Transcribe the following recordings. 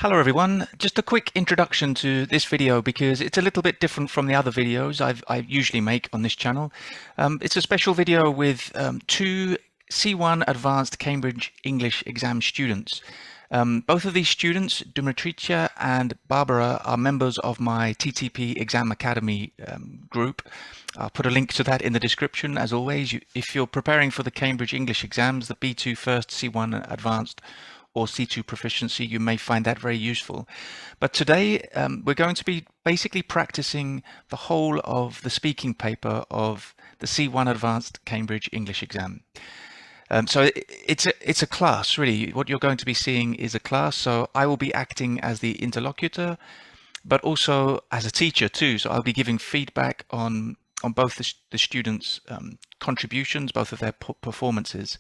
Hello everyone, just a quick introduction to this video because it's a little bit different from the other videos I usually make on this channel. It's a special video with two C1 Advanced Cambridge English exam students. Both of these students, Dumitrița and Barbora, are members of my TTP Exam Academy group. I'll put a link to that in the description as always. If you're preparing for the Cambridge English exams, the B2 First, C1 Advanced or C2 proficiency, you may find that very useful. But today we're going to be basically practicing the whole of the speaking paper of the C1 Advanced Cambridge English exam. So it's a class, really. What you're going to be seeing is a class. So I will be acting as the interlocutor, but also as a teacher too. So I'll be giving feedback on both the students' contributions, both of their performances,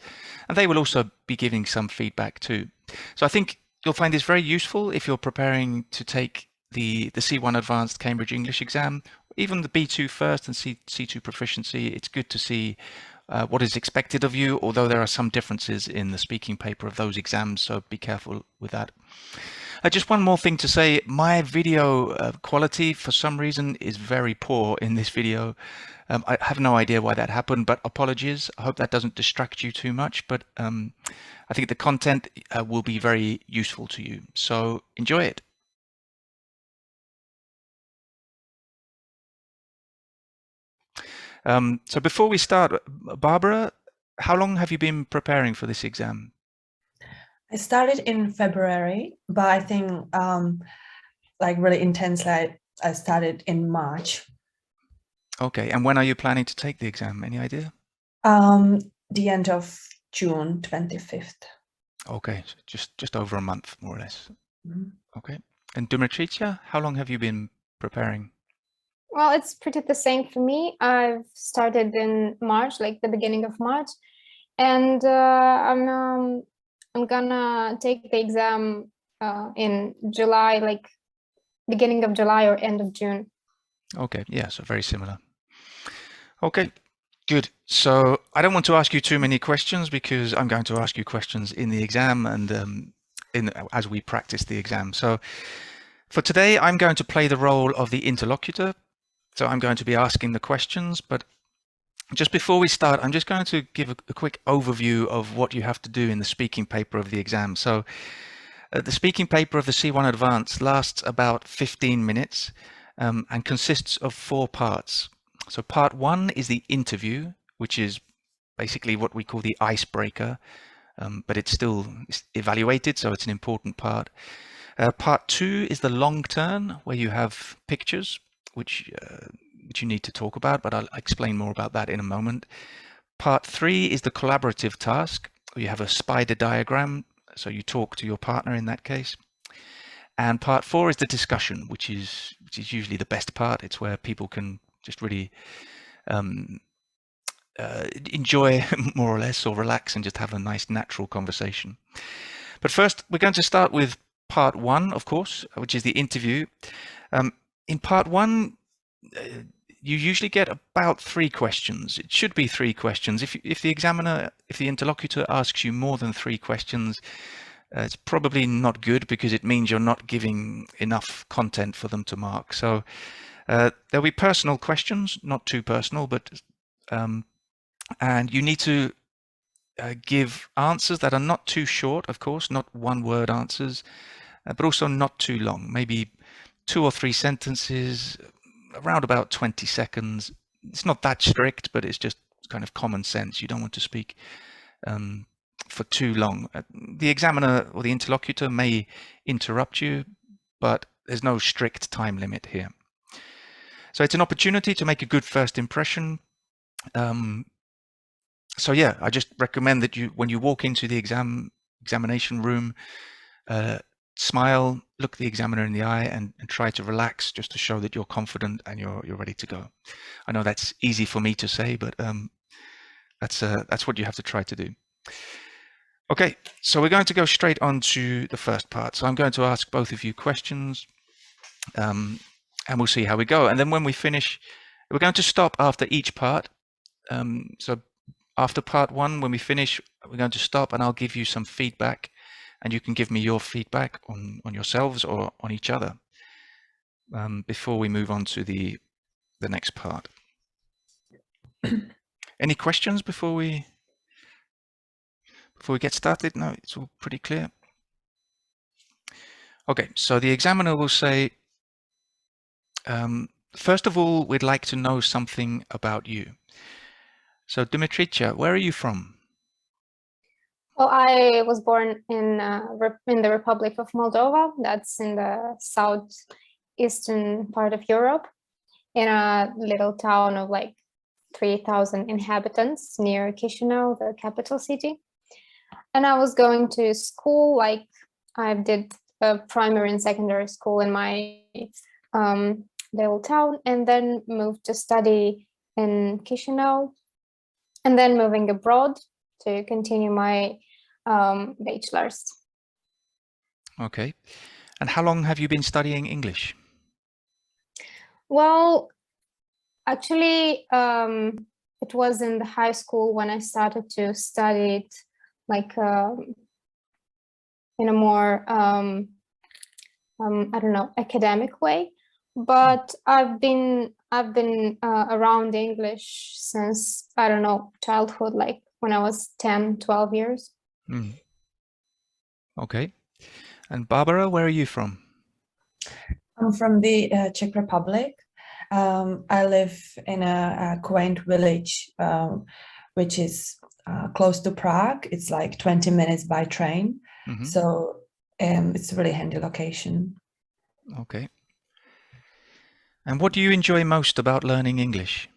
and they will also be giving some feedback too. So I think you'll find this very useful if you're preparing to take the C1 Advanced Cambridge English exam, even the B2 First and C2 Proficiency. It's good to see what is expected of you, although there are some differences in the speaking paper of those exams, so be careful with that. Just one more thing to say, my video quality for some reason is very poor in this video. I have no idea why that happened, but apologies. I hope that doesn't distract you too much, but I think the content will be very useful to you. So enjoy it. So before we start, Barbora, how long have you been preparing for this exam? I started in February, but I think like really intensely, I started in March. Okay, and when are you planning to take the exam? Any idea? The end of June 25th. Okay, so just over a month, more or less. Mhm. Okay. And Dumitrița, how long have you been preparing? Well, it's pretty the same for me. I've started in March, like the beginning of March, and I'm gonna take the exam in July, like beginning of July or end of June. Okay, yeah, so very similar. Okay, good. So I don't want to ask you too many questions because I'm going to ask you questions in the exam and as we practice the exam. So for today, I'm going to play the role of the interlocutor. So I'm going to be asking the questions, but just before we start, I'm just going to give a quick overview of what you have to do in the speaking paper of the exam. So the speaking paper of the C1 Advanced lasts about 15 minutes and consists of 4 parts. So part 1 is the interview, which is basically what we call the icebreaker, but it's still evaluated, so it's an important part. Part 2 is the long turn, where you have pictures, which you need to talk about, but I'll explain more about that in a moment. Part 3 is the collaborative task, where you have a spider diagram, so you talk to your partner in that case. And part 4 is the discussion, which is usually the best part. It's where people can just really enjoy more or less, or relax and just have a nice natural conversation. But first, we're going to start with part 1, of course, which is the interview. In part 1, you usually get about 3 questions. It should be 3 questions. If the interlocutor asks you more than 3 questions, it's probably not good because it means you're not giving enough content for them to mark. So there'll be personal questions, not too personal, but and you need to give answers that are not too short, of course, not one-word answers, but also not too long. Maybe 2 or 3 sentences, around about 20 seconds. It's not that strict, but it's just kind of common sense. You don't want to speak for too long. The examiner or the interlocutor may interrupt you, but there's no strict time limit here. So it's an opportunity to make a good first impression. So yeah, I just recommend that when you walk into the examination room, smile, look the examiner in the eye, and try to relax, just to show that you're confident and you're ready to go. I know that's easy for me to say, but that's what you have to try to do. Okay, so we're going to go straight on to the first part. So I'm going to ask both of you questions, and we'll see how we go. And then when we finish, we're going to stop after each part. So after part 1, when we finish, we're going to stop and I'll give you some feedback and you can give me your feedback on yourselves or on each other before we move on to the next part. Any questions before we get started? No, it's all pretty clear. Okay, so the examiner will say, first of all, we'd like to know something about you. So Dumitrița, where are you from? Well, I was born in the Republic of Moldova. That's in the southeastern part of Europe, in a little town of like 3,000 inhabitants near Chisinau, the capital city. And I was going to school, like I did primary and secondary school in my little town, and then moved to study in Chisinau, and then moving abroad to continue my bachelor's. Okay. And how long have you been studying English? Well, actually, it was in the high school when I started to study it, like in a more, I don't know, academic way. But I've been around English since, I don't know, childhood, like when I was 10, 12 years. Okay. And Barbara, where are you from? I'm from the Czech Republic. I live in a quaint village, which is close to Prague. It's like 20 minutes by train. So it's a really handy location. Okay. And what do you enjoy most about learning English?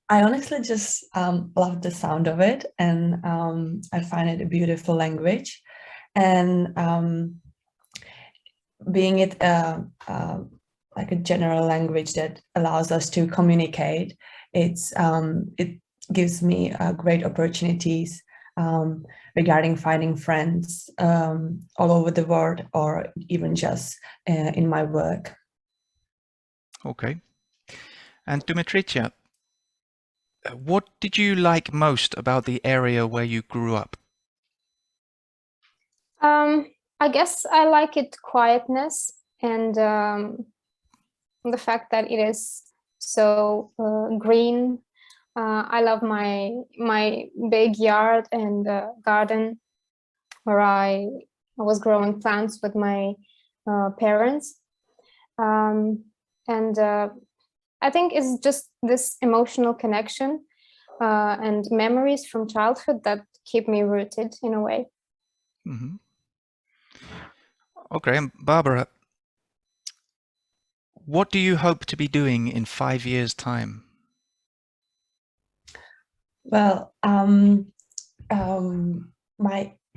I honestly just love the sound of it, and I find it a beautiful language. And being it like a general language that allows us to communicate, it gives me great opportunities regarding finding friends all over the world, or even just in my work. Okay. And Dumitrița, what did you like most about the area where you grew up? I guess I like its quietness and the fact that it is so green. I love my big yard and garden where I was growing plants with my parents. And I think it's just this emotional connection and memories from childhood that keep me rooted in a way. Okay, and Barbara, what do you hope to be doing in 5 years' time? Well, I'm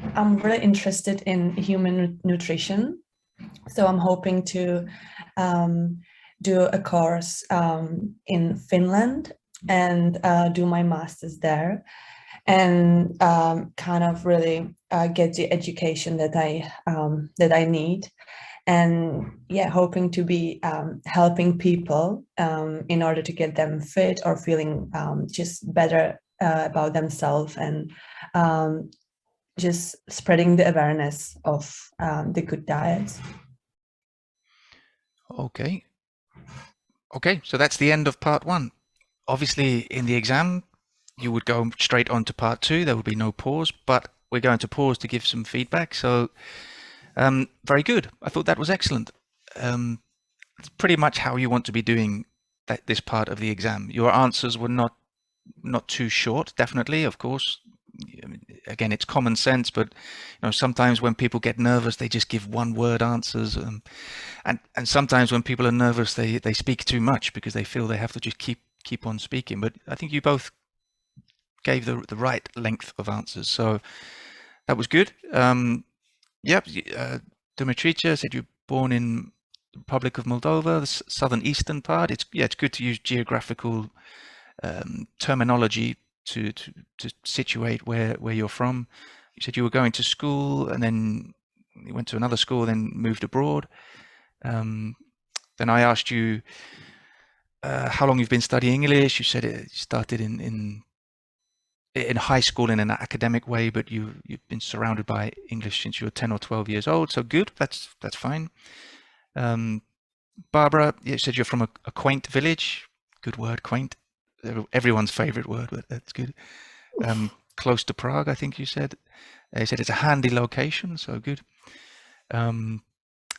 really interested in human nutrition, so I'm hoping to do a course in Finland and do my master's there, and kind of really get the education that I need. And yeah, hoping to be helping people in order to get them fit or feeling just better about themselves, and just spreading the awareness of the good diet. Okay. Okay, so that's the end of part 1. Obviously, in the exam, you would go straight on to part 2. There would be no pause, but we're going to pause to give some feedback. So very good. I thought that was excellent. It's pretty much how you want to be doing this part of the exam. Your answers were not too short, definitely, of course. Again, it's common sense, but sometimes when people get nervous, they just give one-word answers, and sometimes when people are nervous, they speak too much because they feel they have to just keep on speaking. But I think you both gave the right length of answers, so that was good. Yep, Dumitrița said you're born in the Republic of Moldova, the southern eastern part. It's good to use geographical terminology to situate where you're from. You said you were going to school, and then you went to another school, then moved abroad. Then I asked you how long you've been studying English. You said it started in in high school in an academic way, but you've been surrounded by English since you were 10 or 12 years old. So good, that's fine. Barbara, you said you're from a quaint village. Good word, quaint. Everyone's favorite word, but that's good. Close to Prague, I think you said. You said it's a handy location, so good. And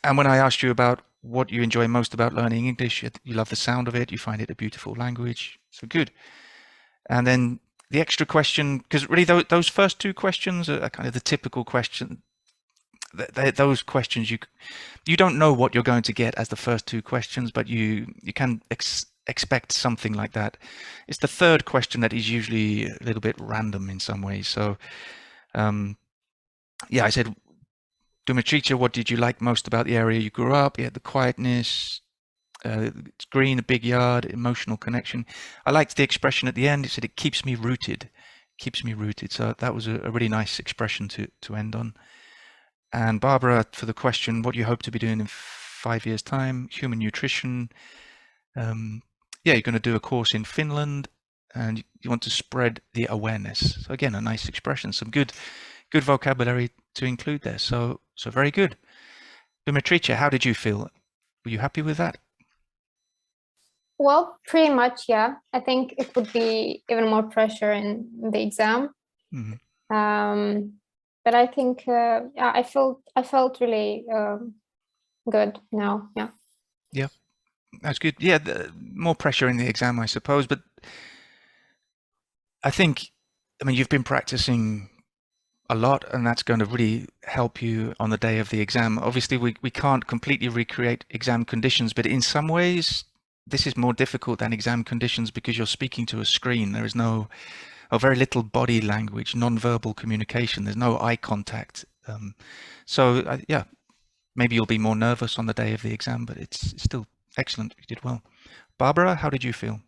when I asked you about what you enjoy most about learning English, you love the sound of it, you find it a beautiful language, so good. And then the extra question, because really those first two questions are kind of the typical question. Those questions you don't know what you're going to get as the first two questions, but you can expect something like that. It's the third question that is usually a little bit random in some ways. So yeah, I said, Dumitrița, what did you like most about the area you grew up? Yeah, the quietness, it's green, a big yard, emotional connection. I liked the expression at the end. It said it keeps me rooted, So that was a really nice expression to end on. And Barbara, for the question, what do you hope to be doing in 5 years' time? Human nutrition. Yeah, you're going to do a course in Finland, and you want to spread the awareness. So again, a nice expression, some good vocabulary to include there. So very good. Dumitrița, how did you feel? Were you happy with that? Well, pretty much, yeah. I think it would be even more pressure in the exam. But I think, yeah, I felt really good now. Yeah. Yeah, that's good. Yeah, more pressure in the exam, I suppose. But I mean, you've been practicing a lot, and that's going to really help you on the day of the exam. Obviously, we can't completely recreate exam conditions, but in some ways, this is more difficult than exam conditions because you're speaking to a screen. There is very little body language, non-verbal communication. There's no eye contact. So yeah, maybe you'll be more nervous on the day of the exam, but it's still excellent. You did well. Barbara, how did you feel?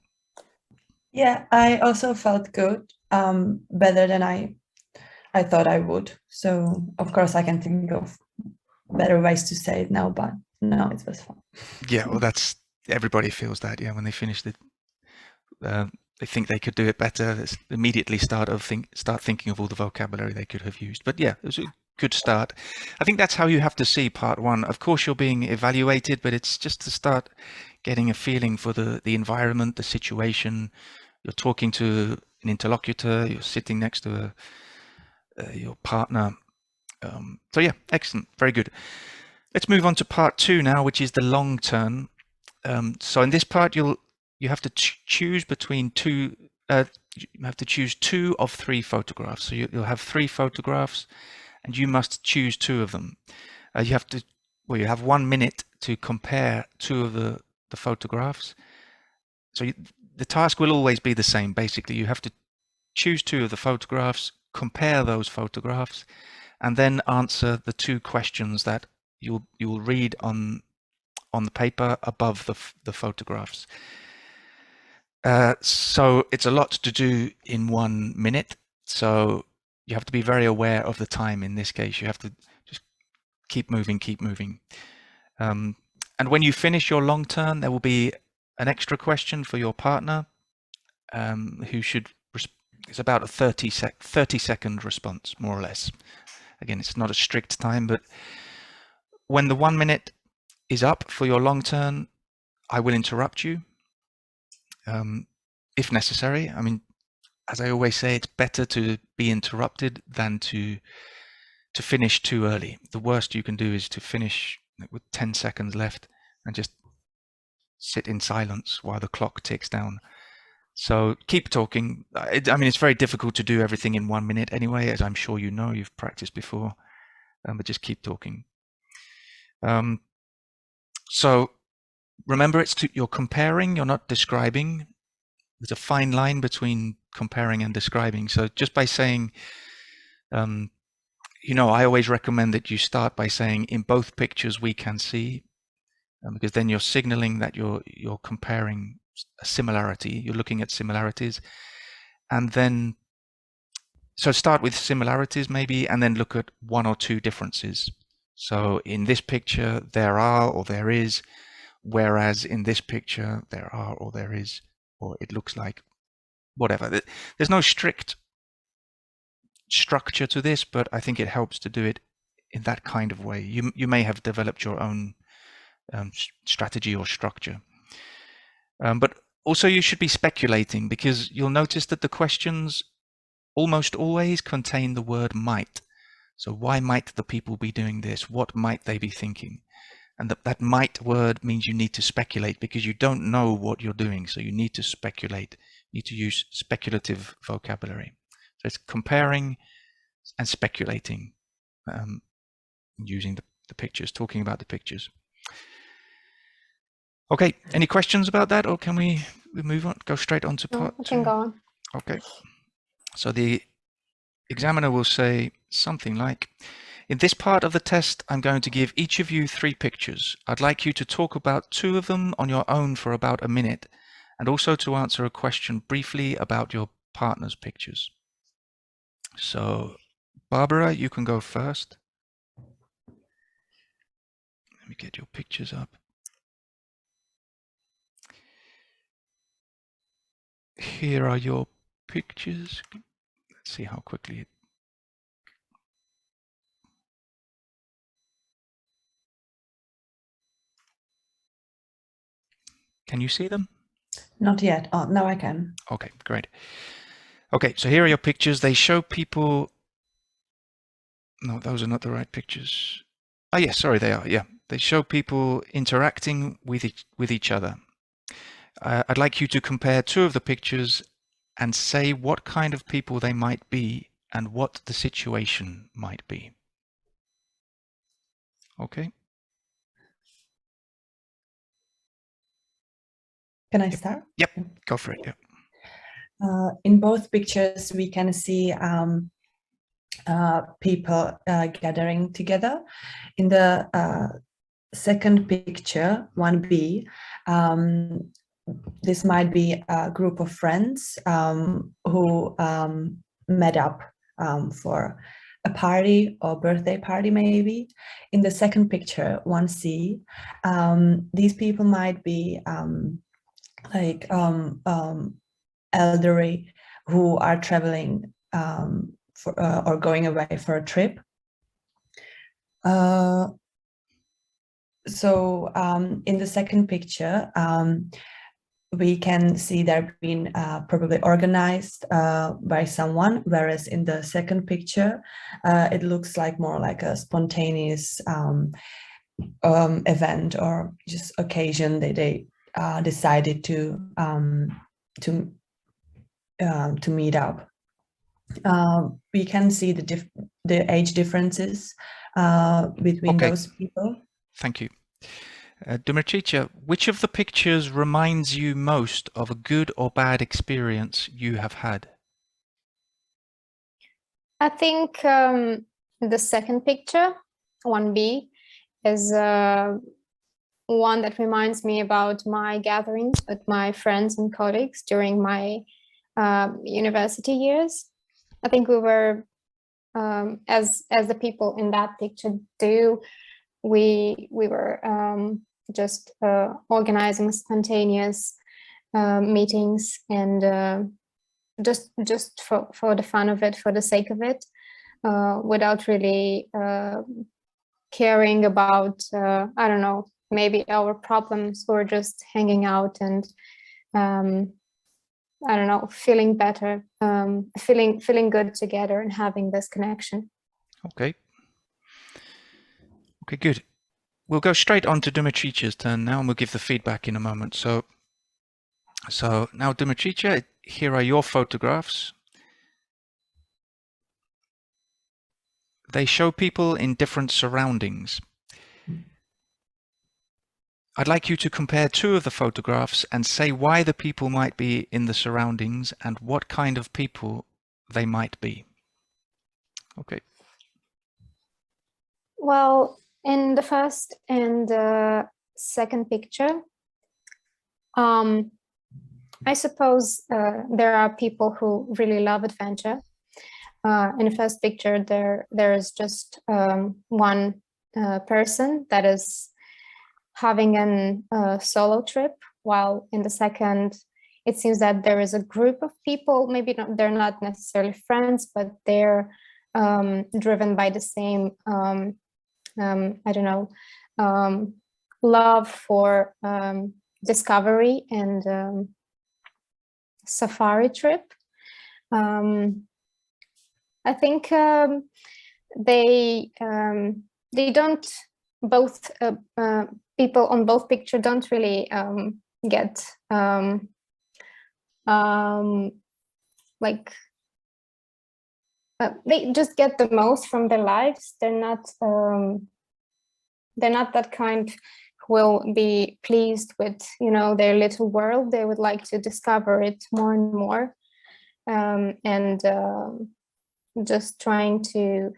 Yeah, I also felt good, better than I thought I would. So of course I can think of better ways to say it now, but no, it was fun. Yeah, well, everybody feels that. Yeah, when they finish they think they could do it better. It's immediately start thinking of all the vocabulary they could have used. But yeah, it was a good start. I think that's how you have to see part one. Of course, you're being evaluated, but it's just to start getting a feeling for the environment, the situation. You're talking to an interlocutor. You're sitting next to your partner. So yeah, excellent, very good. Let's move on to part two now, which is the long turn. So in this part, you have to choose between two. You have to choose 2 of 3 photographs. So you'll have 3 photographs, and you must choose 2 of them. You have 1 minute to compare 2 of the photographs. So the task will always be the same. Basically, you have to choose 2 of the photographs, compare those photographs, and then answer the 2 questions that you will read on the paper above the photographs. So it's a lot to do in 1 minute. So you have to be very aware of the time. In this case, you have to just keep moving. And when you finish your long turn, there will be an extra question for your partner, who should. It's about a 30-second response, more or less. Again, it's not a strict time, but when the 1 minute is up for your long turn, I will interrupt you, if necessary. I mean, as I always say, it's better to be interrupted than to finish too early. The worst you can do is to finish with 10 seconds left and just sit in silence while the clock ticks down. So keep talking. I mean, it's very difficult to do everything in 1 minute anyway, as I'm sure you know, you've practiced before, but just keep talking. So remember, you're comparing, you're not describing. There's a fine line between comparing and describing. So just by saying, I always recommend that you start by saying, in both pictures we can see, because then you're signaling that you're comparing a similarity, you're looking at similarities. And then, so start with similarities maybe, and then look at 1 or 2 differences. So in this picture, there are or there is, whereas in this picture, there are or there is, or it looks like, whatever. There's no strict structure to this, but I think it helps to do it in that kind of way. You may have developed your own strategy or structure. But also you should be speculating, because you'll notice that the questions almost always contain the word might. So why might the people be doing this? What might they be thinking? And that might word means you need to speculate, because you don't know what you're doing. So you need to speculate, you need to use speculative vocabulary. So it's comparing and speculating, using the pictures, talking about the pictures. Okay, any questions about that, or can we move on, go straight on to part two? We can go on. Okay, so the examiner will say something like, in this part of the test, I'm going to give each of you 3 pictures. I'd like you to talk about 2 of them on your own for about a minute, and also to answer a question briefly about your partner's pictures. So, Barbara, you can go first. Let me get your pictures up. Here are your pictures. Let's see how quickly it... Can you see them? Not yet. Oh, now I can. Okay, great. Okay, so here are your pictures. They show people... No, those are not the right pictures. Oh, yes, sorry, they are. Yeah, they show people interacting with each other. I'd like you to compare 2 of the pictures and say what kind of people they might be and what the situation might be. Okay. Can I start? Yep, go for it. Yeah. In both pictures, we can see people gathering together. In the second picture, 1B, this might be a group of friends who met up for a party or birthday party, maybe. In the second picture, 1C, these people might be like elderly who are traveling or going away for a trip. So in the second picture, we can see they're being probably organized by someone, whereas in the second picture, it looks like more like a spontaneous event or just occasion that they decided to meet up. We can see the age differences between those people. Thank you. Dumitrița, which of the pictures reminds you most of a good or bad experience you have had? I think the second picture, 1B, is one that reminds me about my gatherings with my friends and colleagues during my university years. I think we were, as the people in that picture do, we were just organizing spontaneous meetings and just for the fun of it, for the sake of it, without really caring about, I don't know, maybe our problems, or just hanging out and I don't know, feeling better, feeling good together and having this connection. Okay. Okay, good. We'll go straight on to Dumitrica's turn now, and we'll give the feedback in a moment. So now, Dumitrița, here are your photographs. They show people in different surroundings. I'd like you to compare 2 of the photographs and say why the people might be in the surroundings and what kind of people they might be. Okay. Well, in the first and second picture, I suppose there are people who really love adventure. In the first picture, there is just one person that is having a solo trip, while in the second it seems that there is a group of people, maybe they're not necessarily friends, but they're driven by the same, I don't know, love for discovery and safari trip. I think they don't, both people on both pictures don't really get like they just get the most from their lives. They're not that kind who will be pleased with, you know, their little world. They would like to discover it more and more, and just trying to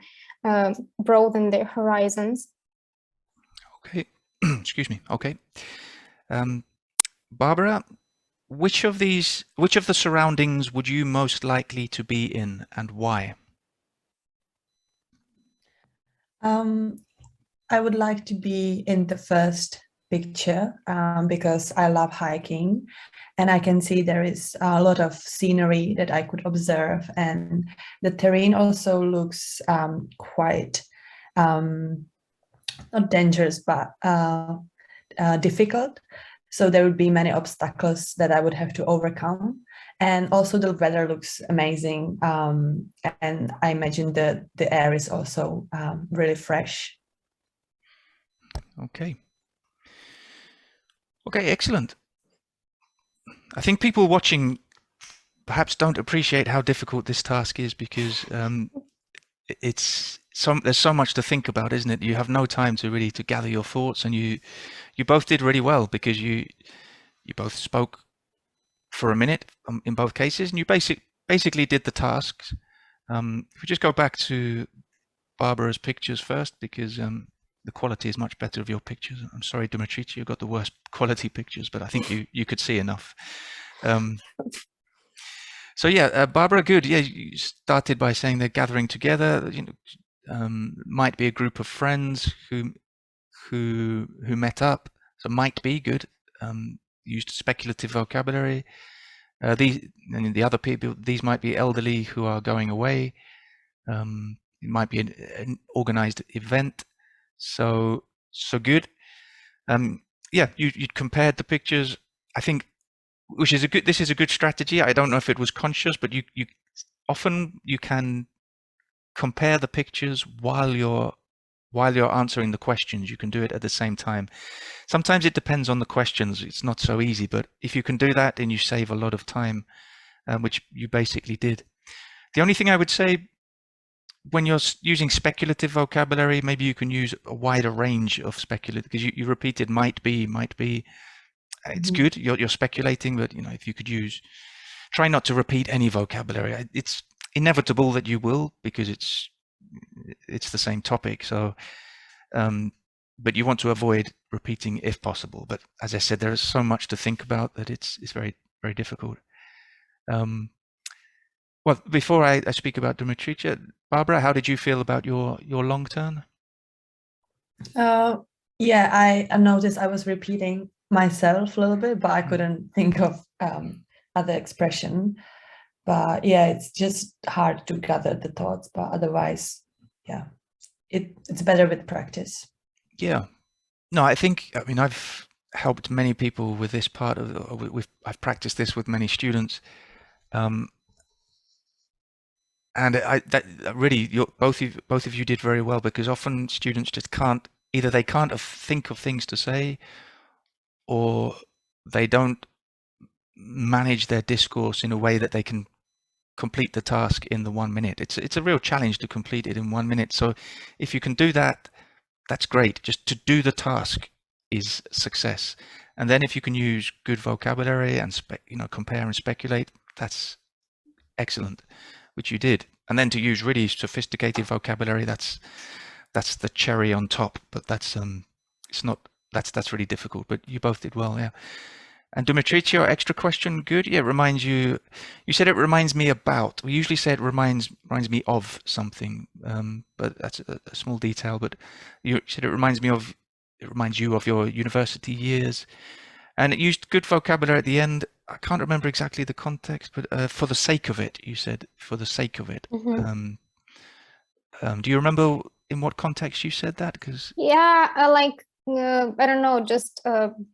broaden their horizons. Okay, excuse me. Okay, Barbara, which of the surroundings would you most likely to be in, and why? I would like to be in the first picture because I love hiking, and I can see there is a lot of scenery that I could observe, and the terrain also looks quite not dangerous, but difficult. So there would be many obstacles that I would have to overcome. And also the weather looks amazing. And I imagine that the air is also really fresh. Okay. Okay, excellent. I think people watching perhaps don't appreciate how difficult this task is, because there's so much to think about, isn't it? You have no time to really to gather your thoughts, and you both did really well, because you both spoke for a minute in both cases, and you basically did the tasks. If we just go back to Barbara's pictures first, because the quality is much better of your pictures. I'm sorry, Dumitrița, you got the worst quality pictures, but I think you could see enough. So yeah, Barbara, good. Yeah, you started by saying they're gathering together. You know, might be a group of friends who met up. So might be good. Used speculative vocabulary. The other people, these might be elderly who are going away. It might be an organized event. So good. Yeah, you compared the pictures. I think, which is this is a good strategy. I don't know if it was conscious, but you often you can compare the pictures while you're answering the questions. You can do it at the same time. Sometimes it depends on the questions. It's not so easy, but if you can do that, then you save a lot of time, which you basically did. The only thing I would say, when you're using speculative vocabulary, maybe you can use a wider range of speculative, because you repeated might be. It's good. You're speculating, but you know, if you could try not to repeat any vocabulary. It's inevitable that you will, because it's the same topic. So, but you want to avoid repeating if possible. But as I said, there is so much to think about that it's very, very difficult. Well, before I speak about Dumitrița, Barbara, how did you feel about your long turn? Yeah, I noticed I was repeating myself a little bit, but I couldn't think of other expression. But yeah, it's just hard to gather the thoughts. But otherwise, yeah, it's better with practice. Yeah. No, I mean, I've helped many people with this part of I've practiced this with many students. And that really, both of you did very well, because often students just can't, either they can't think of things to say, or they don't manage their discourse in a way that they can complete the task in the 1 minute. It's a real challenge to complete it in 1 minute. So if you can do that, that's great. Just to do the task is success. And then if you can use good vocabulary and compare and speculate, that's excellent, which you did. And then to use really sophisticated vocabulary, that's the cherry on top. But that's really difficult. But you both did well, yeah. And Dumitrița, your extra question, good. Yeah, it reminds you. You said it reminds me about. We usually say it reminds me of something, but that's a small detail. But you said it reminds you of your university years. And it used good vocabulary at the end. I can't remember exactly the context, but for the sake of it, you said for the sake of it. Mhm. Do you remember in what context you said that? Because Yeah, like I don't know, just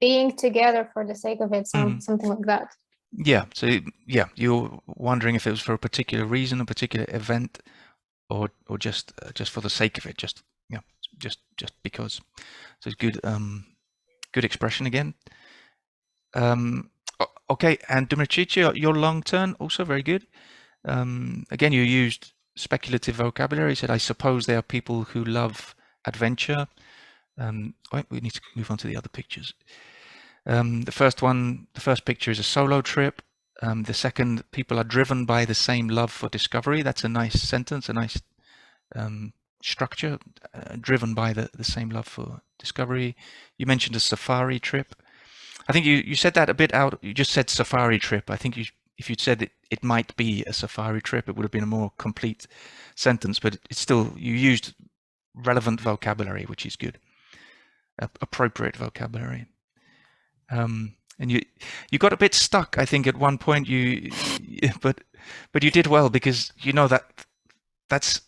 being together for the sake of it, something like that. yeah, so yeah, you're wondering if it was for a particular reason, a particular event, or just for the sake of it, just yeah, just because. So it's good, good expression again. Okay, and Dumitrița, your long turn also very good. Again, you used speculative vocabulary. You said, I suppose there are people who love adventure. Wait, we need to move on to the other pictures. The first picture is a solo trip. The second, people are driven by the same love for discovery. That's a nice sentence, a nice structure, driven by the same love for discovery. You mentioned a safari trip. I think you said that a bit out. You just said safari trip. I think if you'd said it might be a safari trip, it would have been a more complete sentence, but it's still, you used relevant vocabulary, which is good. Appropriate vocabulary. And you got a bit stuck, I think, at one point. But you did well, because you know it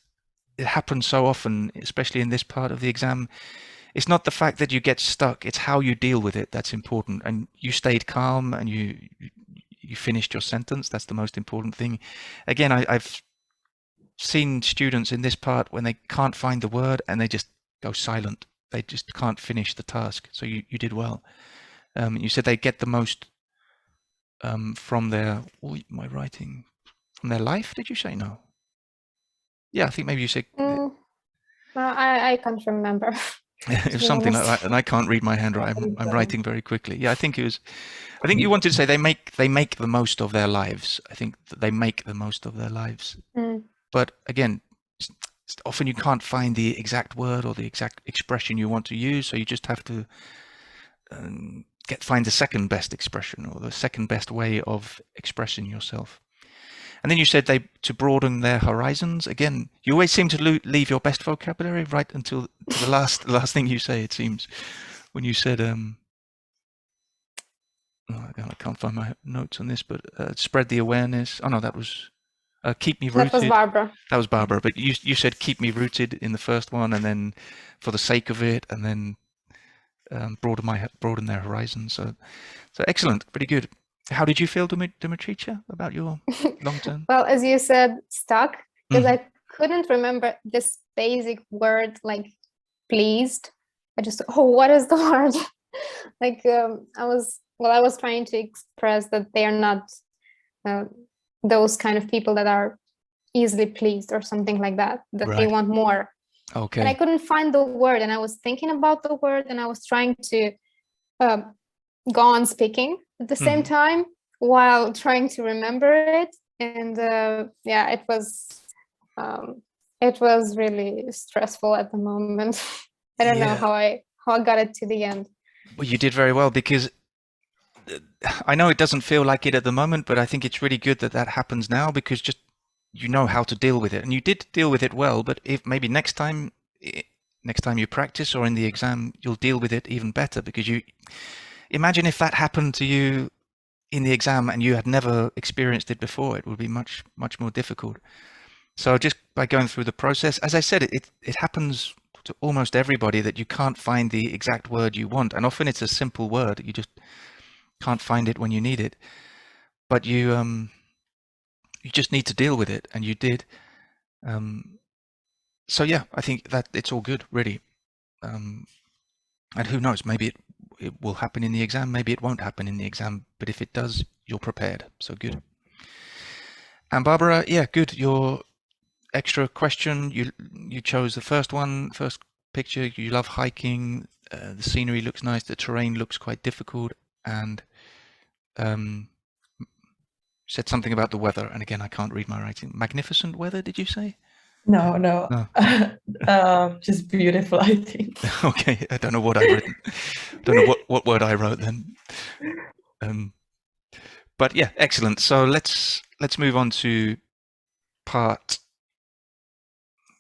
happens so often, especially in this part of the exam. It's not the fact that you get stuck; it's how you deal with it that's important. And you stayed calm, and you finished your sentence. That's the most important thing. Again, I've seen students in this part when they can't find the word and they just go silent. They just can't finish the task. So you did well. You said they get the most from their, my writing, from their life, did you say? No. Yeah, I think maybe you said. I can't remember. It was something like that, and I can't read my handwriting. I'm writing very quickly. Yeah, I think it was. I think you wanted to say they make the most of their lives. I think that they make the most of their lives. But again, often you can't find the exact word or the exact expression you want to use, so you just have to find the second best expression or the second best way of expressing yourself. And then you said to broaden their horizons. Again, you always seem to leave your best vocabulary right until the last thing you say, it seems. When you said, oh, I can't find my notes on this, but spread the awareness. Oh no, that was keep me rooted. That was Barbara. That was Barbara, but you said keep me rooted in the first one, and then for the sake of it, and then broaden their horizons. So excellent, pretty good. How did you feel, Dumitrița, about your long term? Well, as you said, stuck, because I couldn't remember this basic word like pleased. I just, what is the word? Like I was trying to express that they are not those kind of people that are easily pleased or something like that, that Right. They want more. Okay. And I couldn't find the word, and I was thinking about the word, and I was trying to go on speaking at the same time while trying to remember it. And yeah, it was really stressful at the moment. I don't know how I got it to the end. Well, you did very well, because I know it doesn't feel like it at the moment, but I think it's really good that happens now, because just you know how to deal with it, and you did deal with it well. But if maybe next time you practice or in the exam, you'll deal with it even better, because you imagine if that happened to you in the exam and you had never experienced it before, it would be much more difficult. So just by going through the process, as I said, it happens to almost everybody that you can't find the exact word you want, and often it's a simple word, you just can't find it when you need it, but you just need to deal with it, and you did. So yeah, I think that it's all good, really. And who knows, maybe it will happen in the exam, maybe it won't happen in the exam, but if it does, you're prepared. So good. And Barbara, yeah, good. Your extra question, you chose the first picture. You love hiking. The scenery looks nice. The terrain looks quite difficult, and said something about the weather. And again, I can't read my writing. Magnificent weather, did you say? No. Just beautiful, I think. Okay, I don't know what I've written. I don't know what word I wrote then. But yeah, excellent. So let's move on to part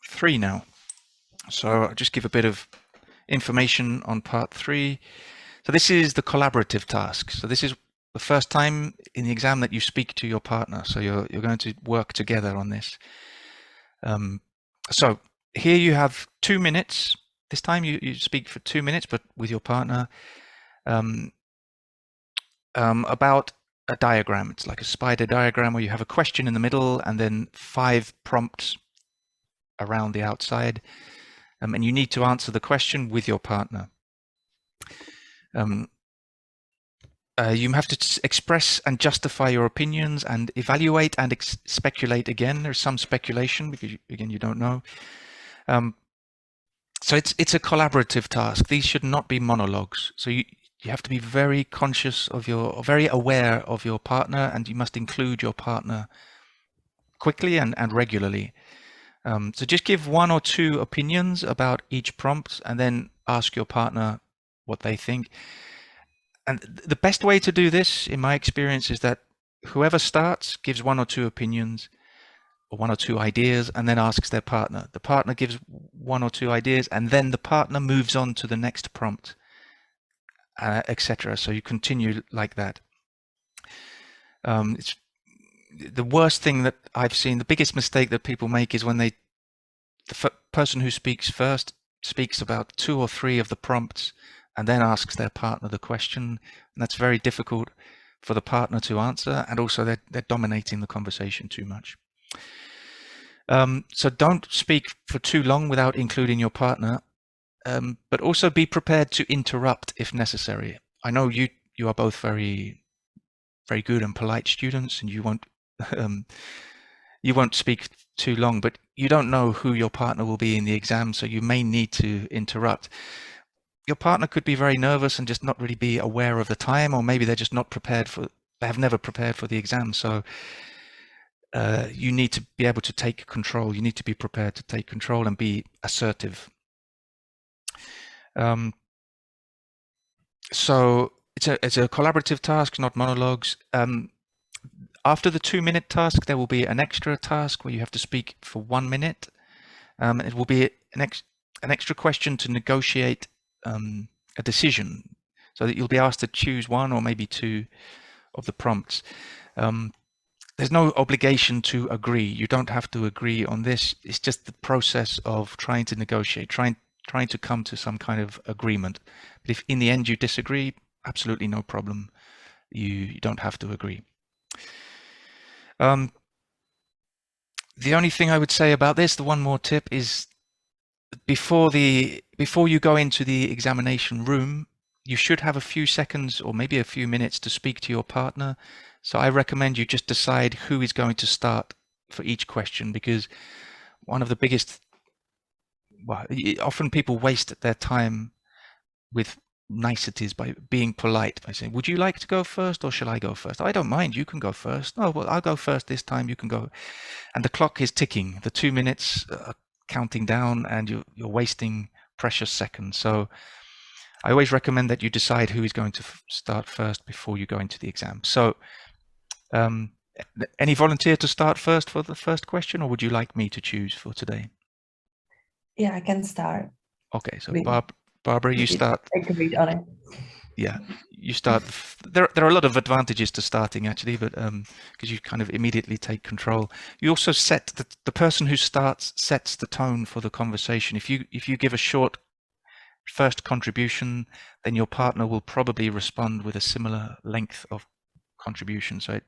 3 now. So I'll just give a bit of information on part 3. So this is the collaborative task. So this is the first time in the exam that you speak to your partner. So you're going to work together on this. So here you have 2 minutes. This time you speak for 2 minutes, but with your partner, about a diagram. It's like a spider diagram where you have a question in the middle and then 5 prompts around the outside. And you need to answer the question with your partner. You have to express and justify your opinions and evaluate and speculate again. There's some speculation because, again, you don't know. So it's a collaborative task. These should not be monologues. So you have to be very conscious of very aware of your partner, and you must include your partner quickly and regularly. So just give 1 or 2 opinions about each prompt and then ask your partner what they think. And the best way to do this, in my experience, is that whoever starts gives 1 or 2 opinions or 1 or 2 ideas and then asks their partner. The partner gives 1 or 2 ideas and then the partner moves on to the next prompt, etc. So you continue like that. It's the worst thing that I've seen, the biggest mistake that people make is when the person who speaks first speaks about 2 or 3 of the prompts and then asks their partner the question. And that's very difficult for the partner to answer, and also they're dominating the conversation too much. So don't speak for too long without including your partner, but also be prepared to interrupt if necessary. I know you are both very, very good and polite students, and you won't speak too long, but you don't know who your partner will be in the exam, so you may need to interrupt. Your partner could be very nervous and just not really be aware of the time, or maybe they're just not prepared they have never prepared for the exam. So you need to be able to take control. You need to be prepared to take control and be assertive. So it's a collaborative task, not monologues. After the 2-minute task, there will be an extra task where you have to speak for 1 minute. It will be an extra question to negotiate a decision, so that you'll be asked to choose 1 or maybe 2 of the prompts. There's no obligation to agree. You don't have to agree on this. It's just the process of trying to negotiate, trying to come to some kind of agreement. But if in the end you disagree, absolutely no problem. You don't have to agree. The only thing I would say about this, the one more tip, is before you go into the examination room, you should have a few seconds or maybe a few minutes to speak to your partner. So I recommend you just decide who is going to start for each question, because one of the biggest, often people waste their time with niceties by being polite, by saying, would you like to go first or shall I go first? I don't mind, you can go first. Oh, well, I'll go first this time, you can go. And the clock is ticking. The 2 minutes are counting down, and you're wasting precious seconds. So I always recommend that you decide who is going to start first before you go into the exam. So any volunteer to start first for the first question, or would you like me to choose for today? Yeah, I can start. Okay, so Barbara, you start. Agreed on it. Yeah, you start. There are a lot of advantages to starting, actually, but because you kind of immediately take control. You also set the person who starts sets the tone for the conversation. If you give a short first contribution, then your partner will probably respond with a similar length of contribution. So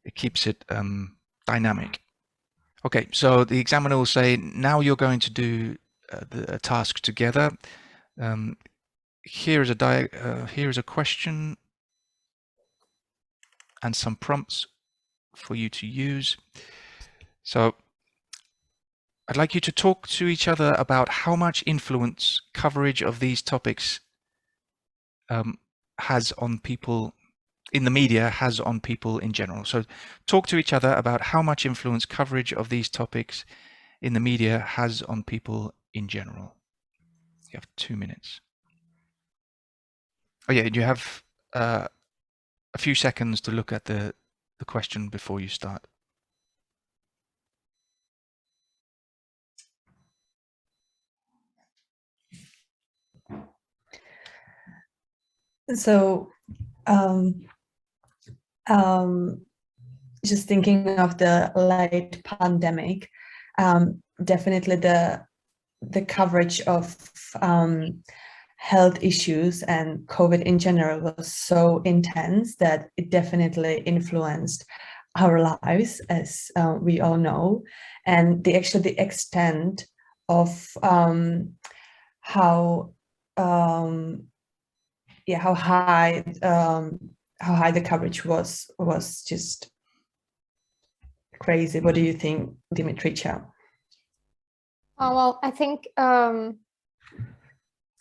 it keeps it dynamic. Okay, so the examiner will say, now you're going to do the task together. Here is a question and some prompts for you to use. So I'd like you to talk to each other about how much influence coverage of these topics has on people in the media, has on people in general. So talk to each other about how much influence coverage of these topics in the media has on people in general. You have 2 minutes. Oh yeah, and you have a few seconds to look at the question before you start. So, um, um, just thinking of the late pandemic, definitely the coverage of health issues and COVID in general was so intense that it definitely influenced our lives, as we all know, and the extent of how yeah how high the coverage was just crazy. What do you think, Dimitricia? Oh, well, I think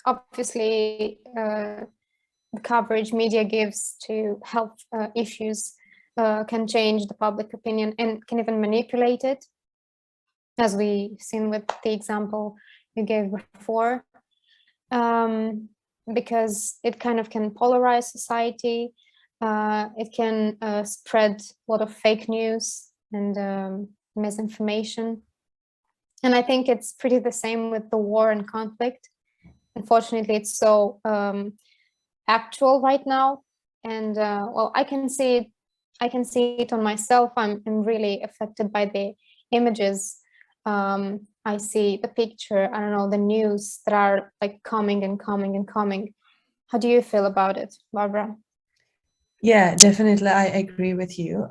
obviously the coverage media gives to health issues can change the public opinion and can even manipulate it, as we've seen with the example you gave before, because it kind of can polarize society. It can spread a lot of fake news and misinformation. And I think it's pretty the same with the war and conflict. Unfortunately, it's so actual right now, and well, I can see it on myself. I'm really affected by the images. I see the picture, I don't know, the news that are like coming and coming and coming. How do you feel about it, Barbara? Yeah, definitely, I agree with you.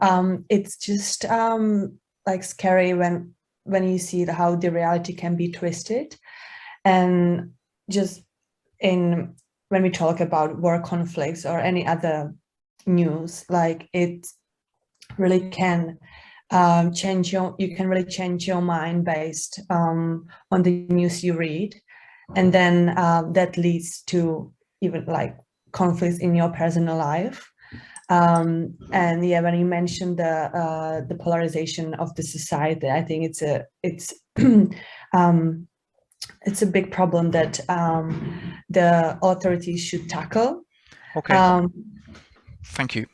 It's just like scary when you see how the reality can be twisted, and just in when we talk about war conflicts or any other news, like it really can you can really change your mind based on the news you read, and then that leads to even like conflicts in your personal life. And yeah, when you mentioned the polarization of the society, I think it's it's a big problem that the authorities should tackle. Okay, thank you.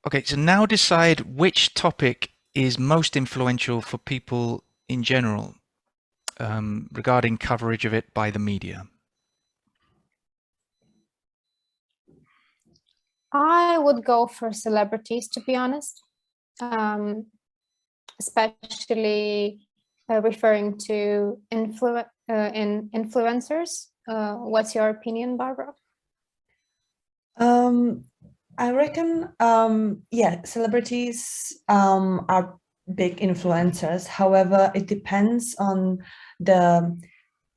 Okay, so now decide which topic is most influential for people in general regarding coverage of it by the media. I would go for celebrities, to be honest, especially referring to influencers. What's your opinion, Barbara? I reckon, yeah, celebrities are big influencers. However, it depends on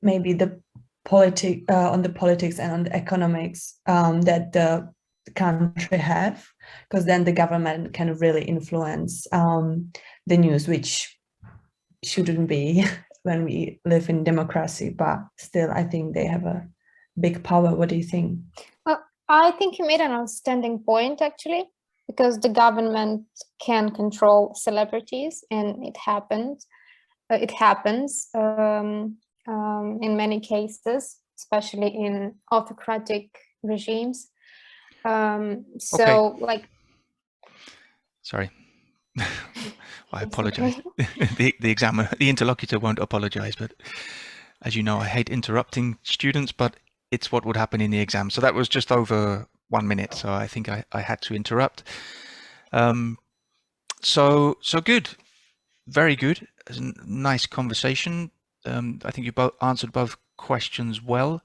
maybe the on the politics and on the economics that the country have, because then the government can really influence the news, which shouldn't be when we live in democracy. But still, I think they have a big power. What do you think? Well, I think you made an outstanding point, actually, because the government can control celebrities, and it happens. It happens in many cases, especially in autocratic regimes. So, Okay. like, Sorry. I apologize. The interlocutor won't apologize, but as you know, I hate interrupting students, but it's what would happen in the exam. So that was just over 1 minute, so I think I had to interrupt. So good, very good. It was a nice conversation. I think you both answered both questions well.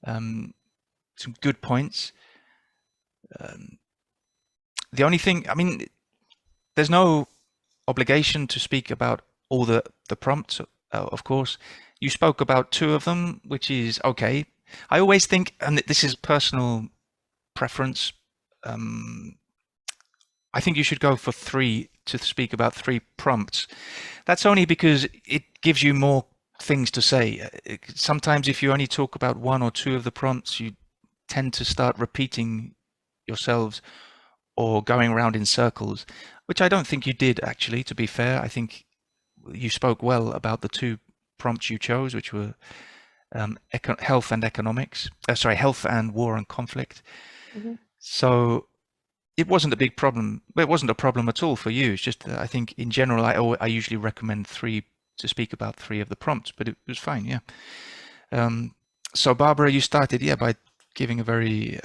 Some good points. The only thing, I mean, there's no obligation to speak about all the prompts, of course. You spoke about 2 of them, which is okay. I always think, and this is personal preference, I think you should go for 3 to speak about 3 prompts. That's only because it gives you more things to say. Sometimes if you only talk about 1 or 2 of the prompts, you tend to start repeating yourselves or going around in circles, which I don't think you did, actually, to be fair. I think you spoke well about the 2 prompts you chose, which were health and economics. Sorry, health and war and conflict. mm-hmm. So it wasn't a big problem. It wasn't a problem at all for you. It's just I think in general, I usually recommend 3 to speak about 3 of the prompts, but it was fine, yeah. So Barbara, you started, yeah, by giving a very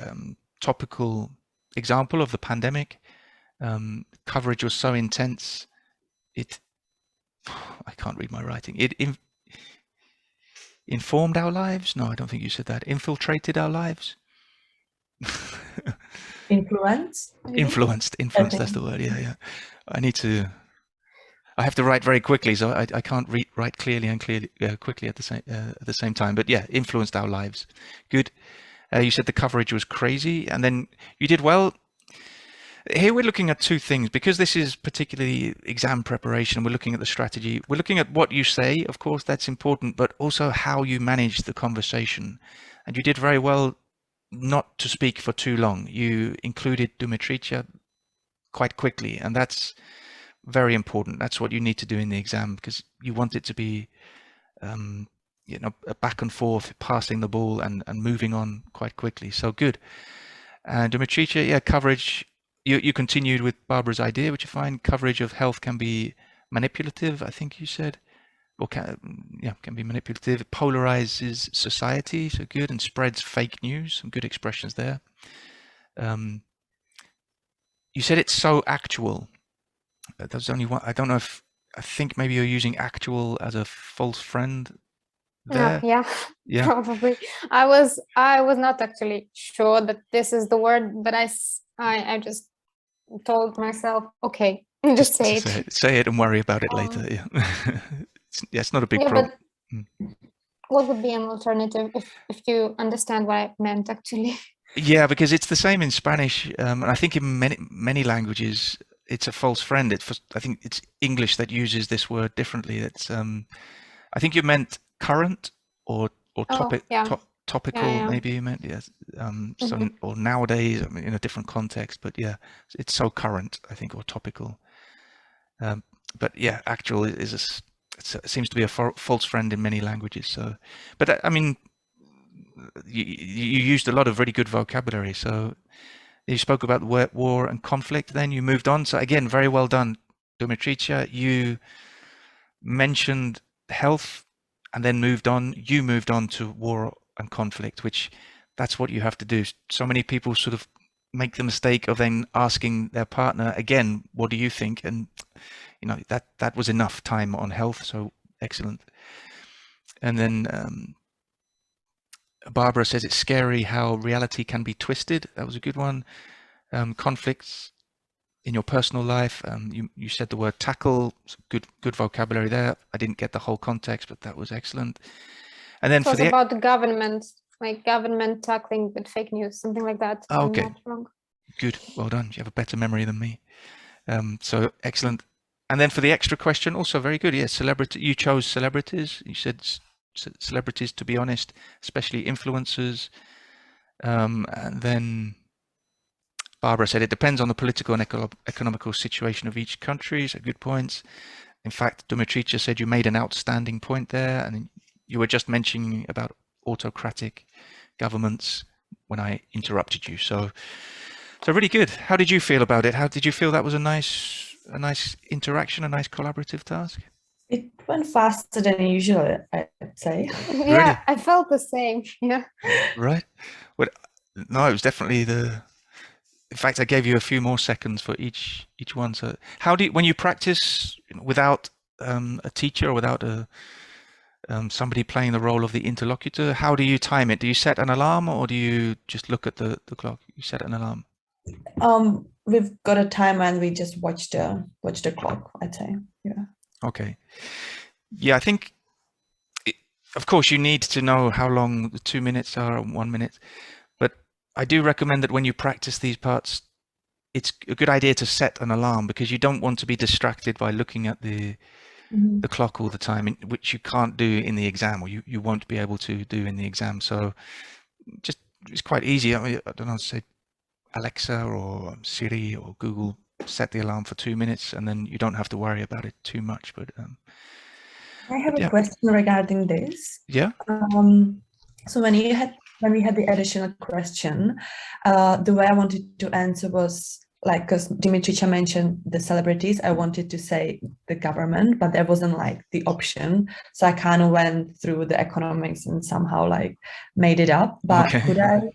topical example of the pandemic. Coverage was so intense, I can't read my writing. It informed our lives? No, I don't think you said that. Infiltrated our lives? Influence? Influenced, Okay. that's the word. Yeah. I have to write very quickly, so I can't write clearly and quickly at the same time. But yeah, influenced our lives. Good. You said the coverage was crazy, and then you did well. Here we're looking at two things, because this is particularly exam preparation. We're looking at the strategy. We're looking at what you say, of course, that's important, but also how you manage the conversation. And you did very well not to speak for too long. You included Dumitrița quite quickly, and that's very important. That's what you need to do in the exam, because you want it to be a back and forth, passing the ball and moving on quite quickly. So good. And Dumitrița, yeah, coverage. You continued with Barbara's idea, which you find coverage of health can be manipulative, I think you said, or can be manipulative. It polarizes society, so good, and spreads fake news. Some good expressions there. You said it's so actual. There's only one. I don't know if, I think maybe you're using actual as a false friend there. Yeah, probably. I was not actually sure that this is the word, but I just told myself, okay, just say it. Say it and worry about it later. Yeah. It's not a big problem. But what would be an alternative if you understand what I meant actually? Yeah, because it's the same in Spanish, and I think in many languages it's a false friend. I think it's English that uses this word differently. It's I think you meant current or topic. Topical, maybe you meant, yes. So, or nowadays, I mean, in a different context, but yeah, it's so current, I think, or topical. But yeah, actual it seems to be a false friend in many languages. So, but I mean, you used a lot of really good vocabulary. So you spoke about war and conflict. Then you moved on. So again, very well done, Dumitrița. You mentioned health, and then moved on. You moved on to war and conflict, which that's what you have to do. So many people sort of make the mistake of then asking their partner again, what do you think? And that was enough time on health. So excellent. And then Barbara says it's scary how reality can be twisted. That was a good one. Conflicts in your personal life. You said the word tackle. Good vocabulary there. I didn't get the whole context, but that was excellent. And then it was about the government, like government tackling with fake news, something like that. Oh, okay. I'm not wrong. Good. Well done. You have a better memory than me. So excellent. And then for the extra question, also very good. Yeah, celebrity. You chose celebrities. You said celebrities, to be honest, especially influencers. And then Barbara said it depends on the political and economical situation of each country. So good points. In fact, Dumitrița said you made an outstanding point there, and you were just mentioning about autocratic governments when I interrupted you. So really good. How did you feel about it? How did you feel that was a nice interaction, a nice collaborative task? It went faster than usual, I'd say. Yeah, really? I felt the same. Yeah. Right. Well, no, it was definitely in fact, I gave you a few more seconds for each one. So how do you, when you practice without a teacher or without somebody playing the role of the interlocutor, how do you time it? Do you set an alarm, or do you just look at the clock? You set an alarm. We've got a timer and we just watch the clock, I'd say. Yeah. Okay. Yeah, I think, of course, you need to know how long the 2 minutes are and 1 minute. But I do recommend that when you practice these parts, it's a good idea to set an alarm, because you don't want to be distracted by looking at the clock all the time, which you can't do in the exam, or you won't be able to do in the exam. So it's quite easy. I mean, I don't know, say Alexa or Siri or Google, set the alarm for 2 minutes, and then you don't have to worry about it too much. But I have a question regarding this. Yeah. So when we had the additional question, the way I wanted to answer was like, because Dumitrița mentioned the celebrities, I wanted to say the government, but there wasn't like the option. So I kind of went through the economics and somehow like made it up. But Okay. could I,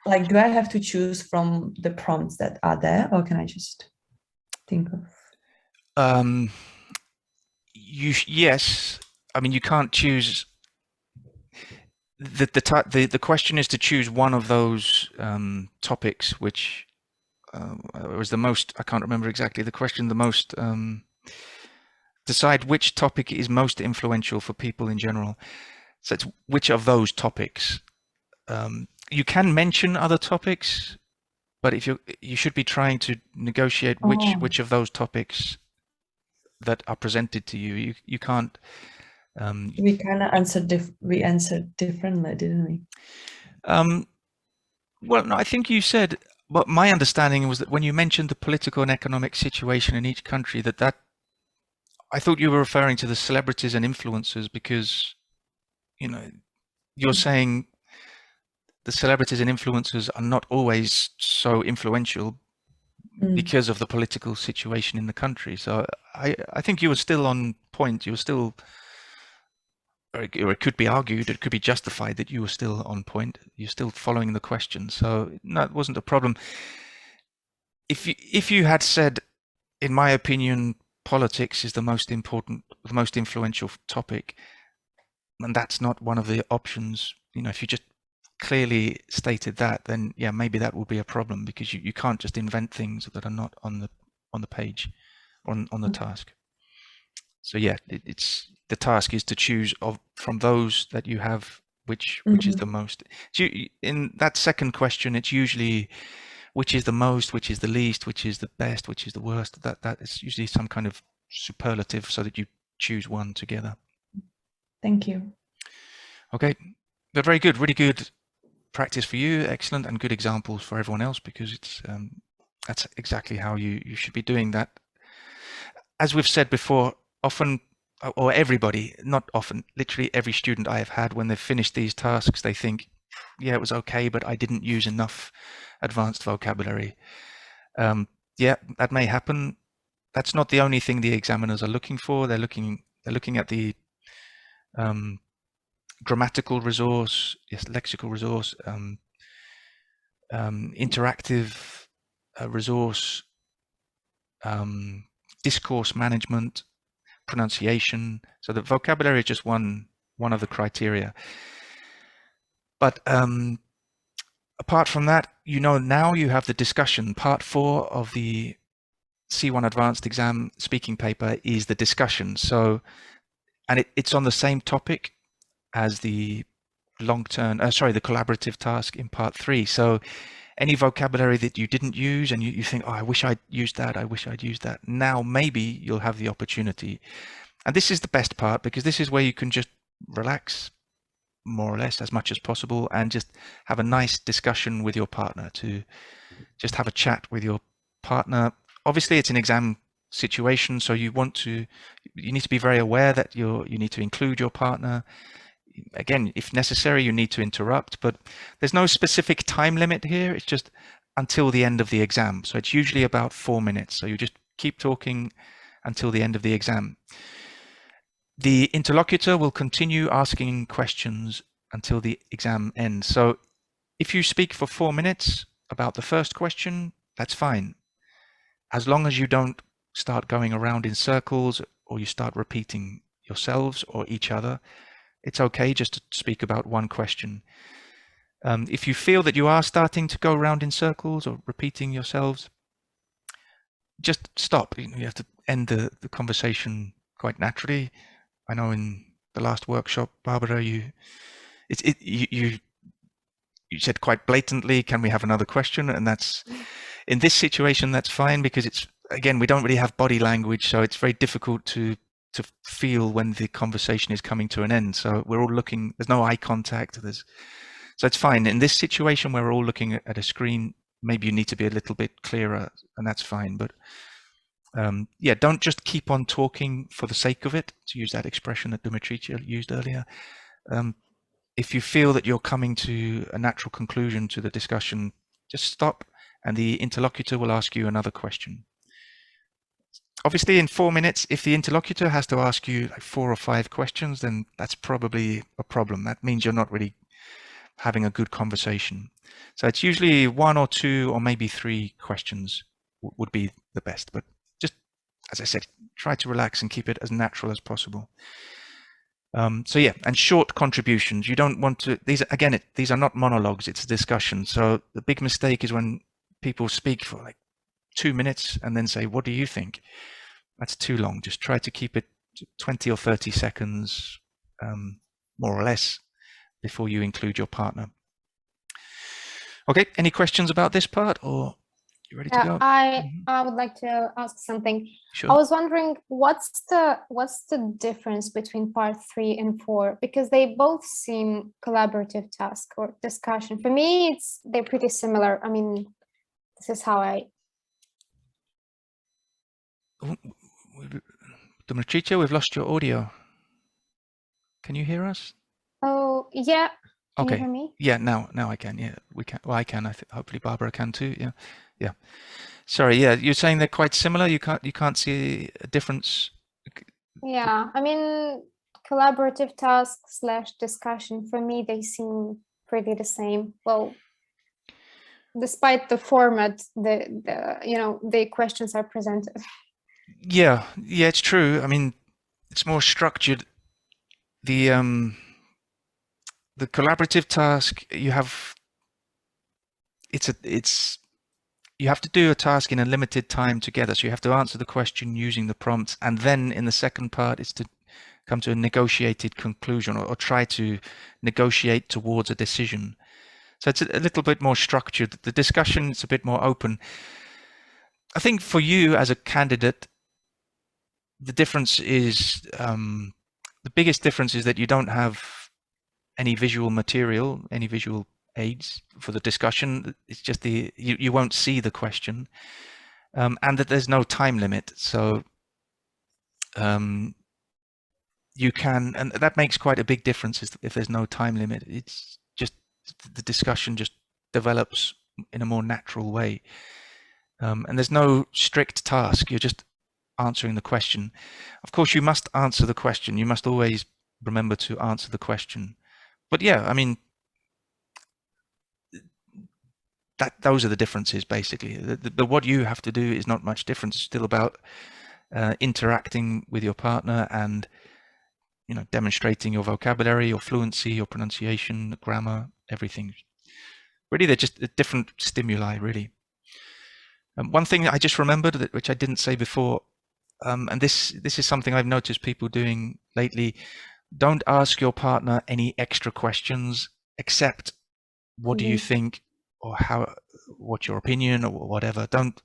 like, do I have to choose from the prompts that are there, or can I just think of? Yes. I mean, you can't choose. The question is to choose one of those topics, which was the most. I can't remember exactly the question. The most. Decide which topic is most influential for people in general. So it's which of those topics. You can mention other topics, but if you should be trying to negotiate which of those topics that are presented to you. You can't. We kind of answered differently, didn't we? Well, no, I think you said. But my understanding was that when you mentioned the political and economic situation in each country, that I thought you were referring to the celebrities and influencers because, you know, you're saying the celebrities and influencers are not always so influential because of the political situation in the country. So I think you were still on point. You were still, or it could be argued, it could be justified that you were still on point. You're still following the question. So no, it wasn't a problem. If you had said, in my opinion, politics is the most important, the most influential topic, and that's not one of the options, if you just clearly stated that, then yeah, maybe that will be a problem because you can't just invent things that are not on the page, on the task. So yeah, it's the task is to choose from those that you have which is the most. In that second question, it's usually which is the most, which is the least, which is the best, which is the worst. That is usually some kind of superlative so that you choose one together. Thank you. Okay, but very good, really good practice for you, excellent, and good examples for everyone else because it's that's exactly how you should be doing that. As we've said before, often, or everybody, not often, literally every student I have had, when they've finished these tasks, they think, yeah, it was okay, but I didn't use enough advanced vocabulary. Yeah, that may happen. That's not the only thing the examiners are looking for. They're looking at the grammatical resource, yes, lexical resource, interactive resource, discourse management, pronunciation. So the vocabulary is just one of the criteria. But apart from that, now you have the discussion. Part 4 of the C1 Advanced exam speaking paper is the discussion. So, and it's on the same topic as the the collaborative task in part 3. So any vocabulary that you didn't use and you think, oh, I wish I'd used that, I wish I'd used that. Now maybe you'll have the opportunity. And this is the best part because this is where you can just relax more or less as much as possible and just have a nice discussion with your partner, to just have a chat with your partner. Obviously it's an exam situation, so you need to be very aware that you need to include your partner. Again, if necessary, you need to interrupt, but there's no specific time limit here. It's just until the end of the exam. So it's usually about 4 minutes. So you just keep talking until the end of the exam. The interlocutor will continue asking questions until the exam ends. So if you speak for 4 minutes about the first question, that's fine. As long as you don't start going around in circles or you start repeating yourselves or each other, it's okay just to speak about one question. If you feel that you are starting to go around in circles or repeating yourselves, just stop. You have to end the conversation quite naturally. I know in the last workshop, Barbara, you said quite blatantly, can we have another question? And that's, in this situation, that's fine because it's, again, we don't really have body language, so it's very difficult to feel when the conversation is coming to an end. So we're all looking, there's no eye contact. So it's fine. In this situation where we're all looking at a screen, maybe you need to be a little bit clearer, and that's fine. But yeah, don't just keep on talking for the sake of it, to use that expression that Dumitrița used earlier. If you feel that you're coming to a natural conclusion to the discussion, just stop and the interlocutor will ask you another question. Obviously, in 4 minutes, if the interlocutor has to ask you like 4 or 5 questions, then that's probably a problem. That means you're not really having a good conversation. So it's usually 1 or 2 or maybe 3 questions would be the best. But just, as I said, try to relax and keep it as natural as possible. So yeah, and short contributions. You don't want to, these are not monologues, it's a discussion. So the big mistake is when people speak for like 2 minutes and then say, what do you think? That's too long. Just try to keep it 20 or 30 seconds, more or less, before you include your partner. Okay, any questions about this part, or you ready to go? I would like to ask something. Sure. I was wondering what's the difference between part 3 and 4, because they both seem collaborative task or discussion. For me, they're pretty similar. I mean, this is how I. Dumitrița, we've lost your audio. Can you hear us? Oh yeah. Can Okay. you hear me? Yeah, now I can. Yeah, we can. Well, I can. I think hopefully Barbara can too. Yeah. Sorry. Yeah, you're saying they're quite similar. You can't see a difference. Yeah, I mean, collaborative task / discussion, for me, they seem pretty the same. Well, despite the format, the questions are presented. Yeah, it's true. I mean, it's more structured. The collaborative task, you have to do a task in a limited time together. So you have to answer the question using the prompts, and then in the second part is to come to a negotiated conclusion, or try to negotiate towards a decision. So it's a little bit more structured. The discussion is a bit more open. I think for you as a candidate, the difference is the biggest difference is that you don't have any visual material, any visual aids for the discussion. It's just you won't see the question, and that there's no time limit. So you can, and that makes quite a big difference if there's no time limit. It's just the discussion just develops in a more natural way, and there's no strict task. You're just answering the question. Of course, you must answer the question. You must always remember to answer the question. But yeah, I mean, those are the differences basically. The what you have to do is not much different. It's still about interacting with your partner and demonstrating your vocabulary, your fluency, your pronunciation, grammar, everything. Really, they're just different stimuli, really. One thing I just remembered, which I didn't say before, and this is something I've noticed people doing lately. Don't ask your partner any extra questions except what do you think, or what's your opinion, or whatever. Don't,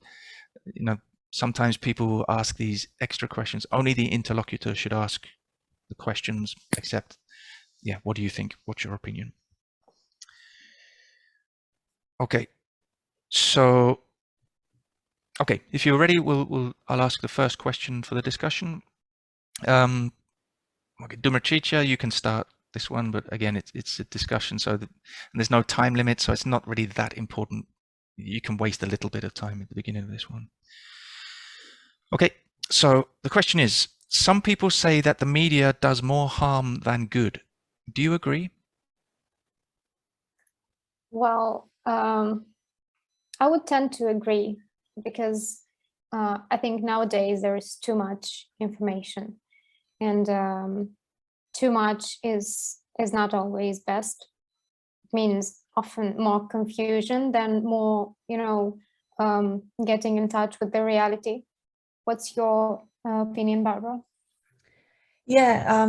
sometimes people ask these extra questions. Only the interlocutor should ask the questions except, yeah, what do you think? What's your opinion? Okay, so, okay, if you're ready, I'll ask the first question for the discussion. Okay, Dumitrița, you can start this one, but again, it's a discussion, so and there's no time limit, so it's not really that important. You can waste a little bit of time at the beginning of this one. Okay, so the question is, some people say that the media does more harm than good. Do you agree? Well, I would tend to agree, because I think nowadays there is too much information, and too much is not always best. It means often more confusion than more, getting in touch with the reality. What's your opinion, Barbara? Yeah,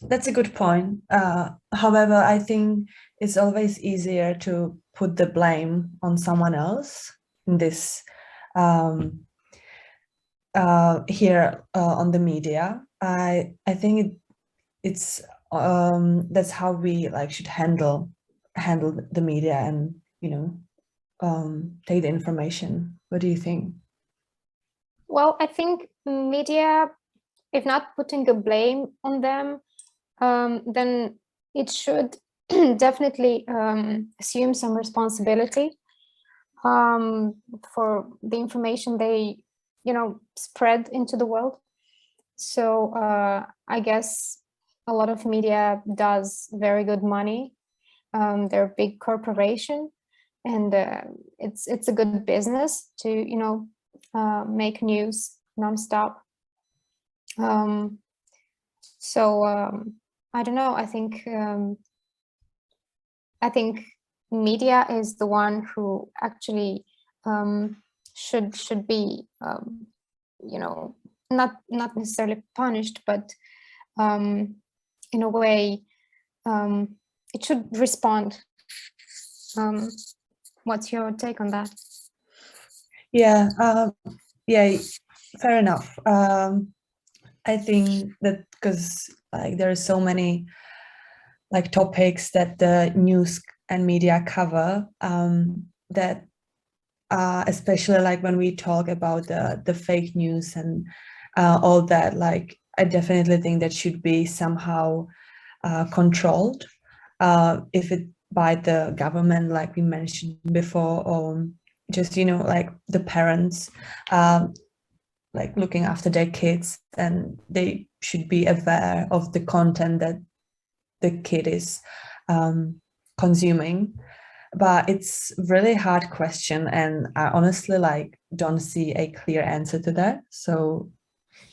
that's a good point. However, I think it's always easier to put the blame on someone else in this here on the media. I think it's that's how we should handle the media and take the information. What do you think? Well, I think media, if not putting the blame on them, then it should definitely assume some responsibility. for the information they, spread into the world. So I guess a lot of media does very good money. They're a big corporation, and it's a good business to make news nonstop. So I don't know. I think media is the one who actually should be not necessarily punished, but in a way it should respond. What's your take on that? Yeah, fair enough. I think that because there are so many topics that the news and media cover, that especially when we talk about the fake news and all that, I definitely think that should be somehow controlled, if it by the government, like we mentioned before, or just the parents looking after their kids, and they should be aware of the content that the kid is consuming. But it's really hard question, and I honestly don't see a clear answer to that. So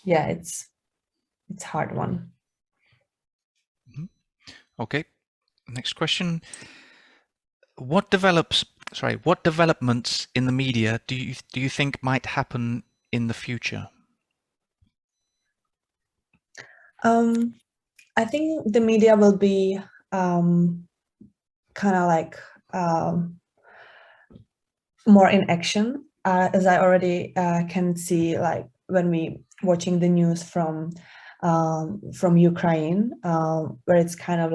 yeah, it's hard one. Okay, next question. What developments in the media do you think might happen in the future? I think the media will be kind of more in action, as I already can see, when we watching the news from Ukraine, where it's kind of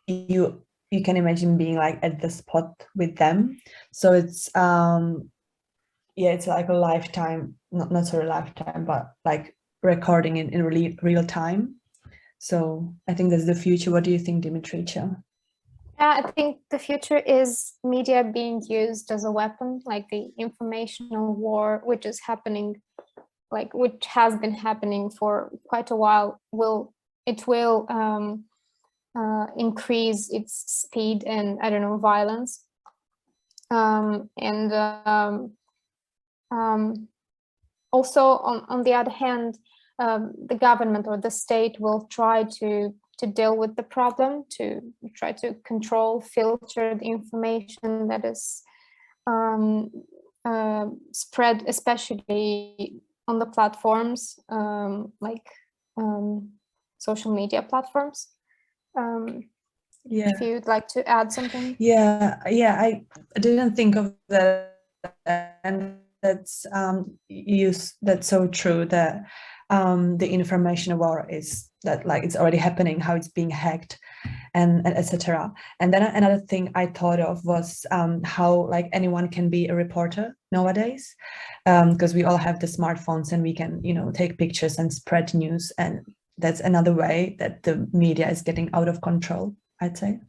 you can imagine being at the spot with them. So it's it's a lifetime, not sort of lifetime, but recording in real time. So I think that's the future. What do you think, Dumitrița? Yeah, I think the future is media being used as a weapon, like the informational war, which is happening, which has been happening for quite a while. It will increase its speed and, I don't know, violence. Also, on the other hand, the government or the state will try to deal with the problem, to try to control, filter the information that is spread, especially on the platforms, social media platforms. If you'd like to add something. Yeah, I didn't think of that, and that's that's so true, that the information war is that it's already happening, how it's being hacked and etc. And then another thing I thought of was how anyone can be a reporter nowadays, because we all have the smartphones and we can take pictures and spread news, and that's another way that the media is getting out of control, I'd say.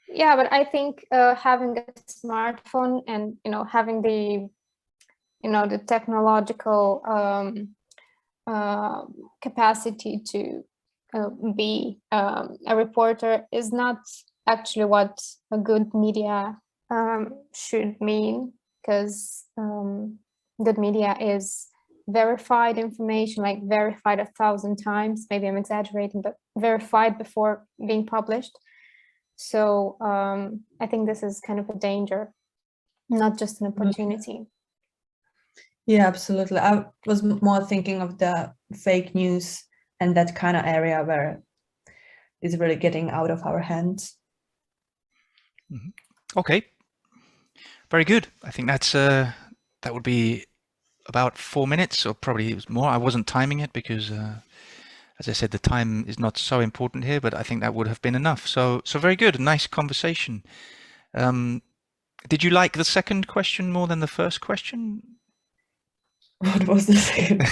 Yeah, but I think having a smartphone and having the the technological capacity to be a reporter is not actually what a good media should mean, because good media is verified information, verified 1,000 times. Maybe I'm exaggerating, but verified before being published. So I think this is kind of a danger, not just an opportunity. Yeah, absolutely. I was more thinking of the fake news and that kind of area where it's really getting out of our hands. Okay, very good. I think that's that would be about 4 minutes, or probably more. I wasn't timing it because, as I said, the time is not so important here, but I think that would have been enough. So very good. Nice conversation. Did you like the second question more than the first question? What was the second?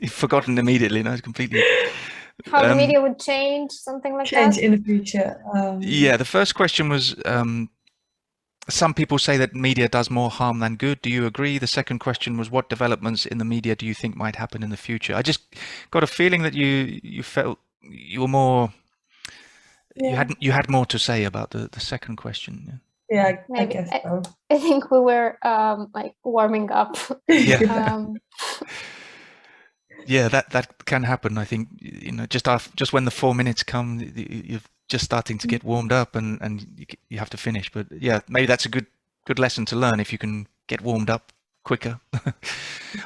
You've forgotten immediately. No, it's completely. How the media would change, something like change that? in the future. Yeah, the first question was some people say that media does more harm than good. Do you agree? The second question was, what developments in the media do you think might happen in the future? I just got a feeling that you felt you were more, you had more to say about the second question. Yeah, I Maybe guess so. I think we were like warming up. Yeah. Yeah, that can happen. I think, you know, just when the 4 minutes come, you're just starting to get warmed up, and you have to finish. But yeah, maybe that's a good lesson to learn if you can get warmed up quicker.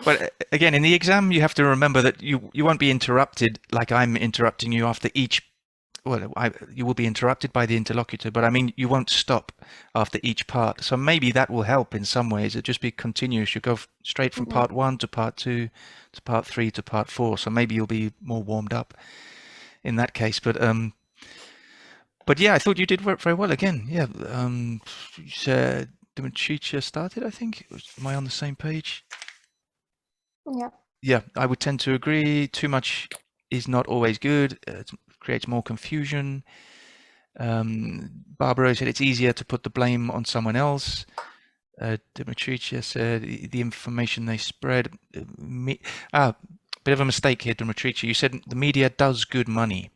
But again, in the exam, you have to remember that you won't be interrupted like I'm interrupting you after each. Well, you will be interrupted by the interlocutor, but I mean, you won't stop after each part. So maybe that will help in some ways. It'll just be continuous. You go straight from part 1 to part 2 to part 3 to part 4. So maybe you'll be more warmed up in that case. But yeah, I thought you did work very well again. Yeah, you said Dumitrița started, I think. Am I on the same page? Yeah. Yeah, I would tend to agree. Too much is not always good. It creates more confusion. Barbara said it's easier to put the blame on someone else. Dumitrița said the information they spread. Bit of a mistake here, Dumitrița. You said the media does good money.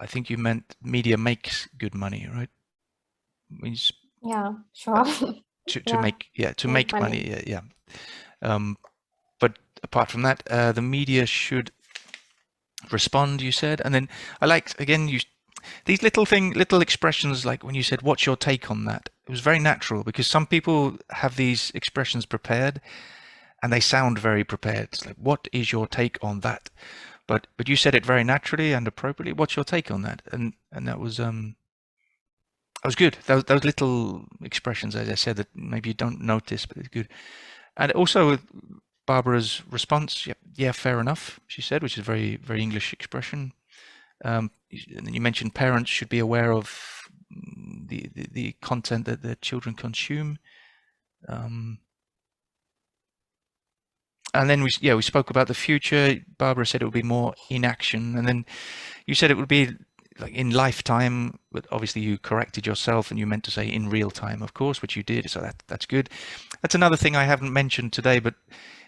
I think you meant media makes good money, right? Means Yeah, sure. to make money. Yeah. But apart from that, the media should respond, you said. And then I liked, again, these little expressions, like when you said, what's your take on that? It was very natural, because some people have these expressions prepared and they sound very prepared. It's like, what is your take on that? But you said it very naturally and appropriately. What's your take on that? And that was good. Those little expressions, as I said, that maybe you don't notice, but it's good. And also with Barbara's response, yeah, fair enough, she said, which is a very, very English expression. And then you mentioned parents should be aware of the content that their children consume. And then we spoke about the future. Barbara said it would be more inaction, and then you said it would be like in lifetime, but obviously you corrected yourself and you meant to say in real time, of course, which you did. So that's good. That's another thing I haven't mentioned today, but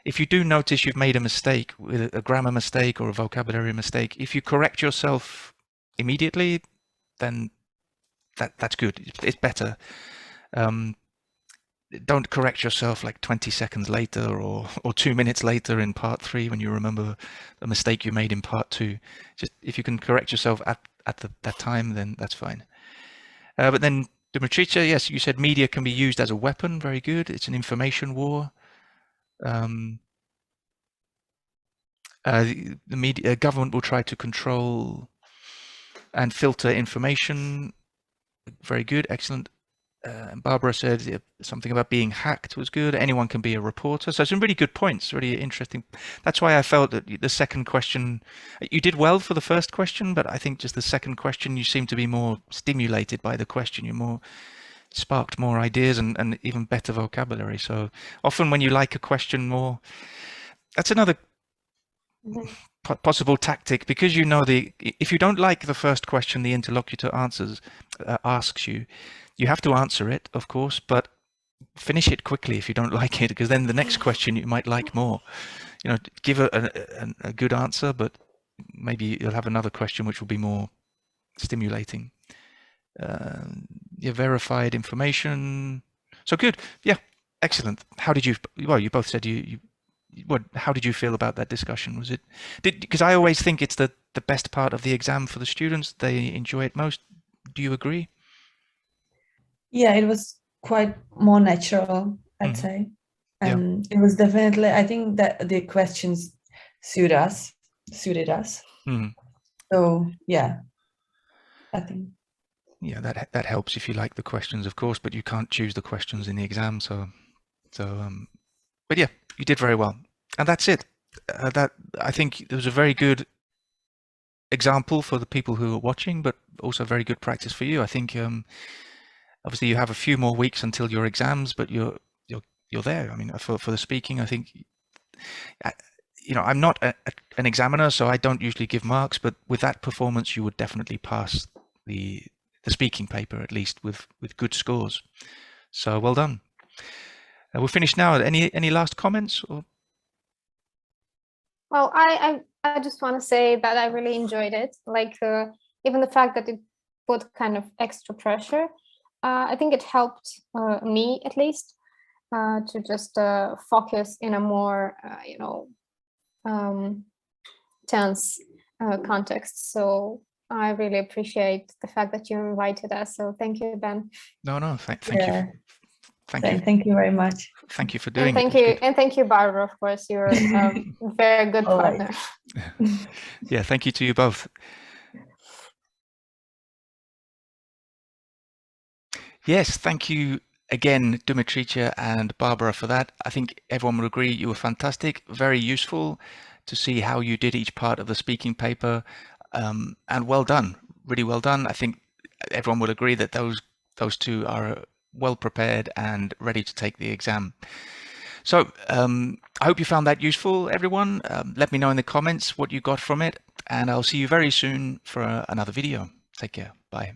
if you do notice you've made a mistake, with a grammar mistake or a vocabulary mistake, if you correct yourself immediately, then that's good. It's better. Don't correct yourself like 20 seconds later or 2 minutes later in part 3 when you remember the mistake you made in part 2. Just if you can correct yourself at that time, then that's fine. But then Dumitrița, yes, you said media can be used as a weapon. Very good. It's an information war. The media government will try to control and filter information. Very good. Excellent. Barbara said something about being hacked was good. Anyone can be a reporter. So some really good points, really interesting. That's why I felt that the second question, you did well for the first question, but I think just the second question, you seem to be more stimulated by the question. You more sparked more ideas and even better vocabulary. So often when you like a question more, that's another possible tactic, because you know if you don't like the first question the interlocutor asks you, you have to answer it, of course, but finish it quickly if you don't like it, because then the next question you might like more. You know, give a good answer, but maybe you'll have another question which will be more stimulating. Verified information. So good. Yeah, excellent. How did you? Well, you both said how did you feel about that discussion? Was it because I always think it's the best part of the exam for the students. They enjoy it most. Do you agree? Yeah, it was quite more natural, I'd say. And it was definitely, I think that the questions suited us. So yeah, I think. Yeah, that helps if you like the questions, of course, but you can't choose the questions in the exam. But yeah, you did very well. And that's it. That I think it was a very good example for the people who are watching, but also very good practice for you. I think obviously you have a few more weeks until your exams, but you're there. I mean, for the speaking, I think I'm not an examiner, so I don't usually give marks, but with that performance, you would definitely pass the speaking paper, at least with good scores. So well done. We're finished now. Any last comments? Or? Well, I just want to say that I really enjoyed it. Like even the fact that it put kind of extra pressure, I think it helped me at least to just focus in a more tense context. So I really appreciate the fact that you invited us. So thank you, Ben. No, thank Yeah. you. Thank you. Thank you very much. Thank you for doing and thank it. you, and thank you, Barbara. Of course, you're a very good partner. Yeah, thank you to you both. Yes, thank you again, Dumitrița and Barbara, for that. I think everyone would agree you were fantastic, very useful to see how you did each part of the speaking paper, and well done, really well done. I think everyone would agree that those two are well prepared and ready to take the exam. So I hope you found that useful, everyone. Let me know in the comments what you got from it, and I'll see you very soon for another video. Take care. Bye.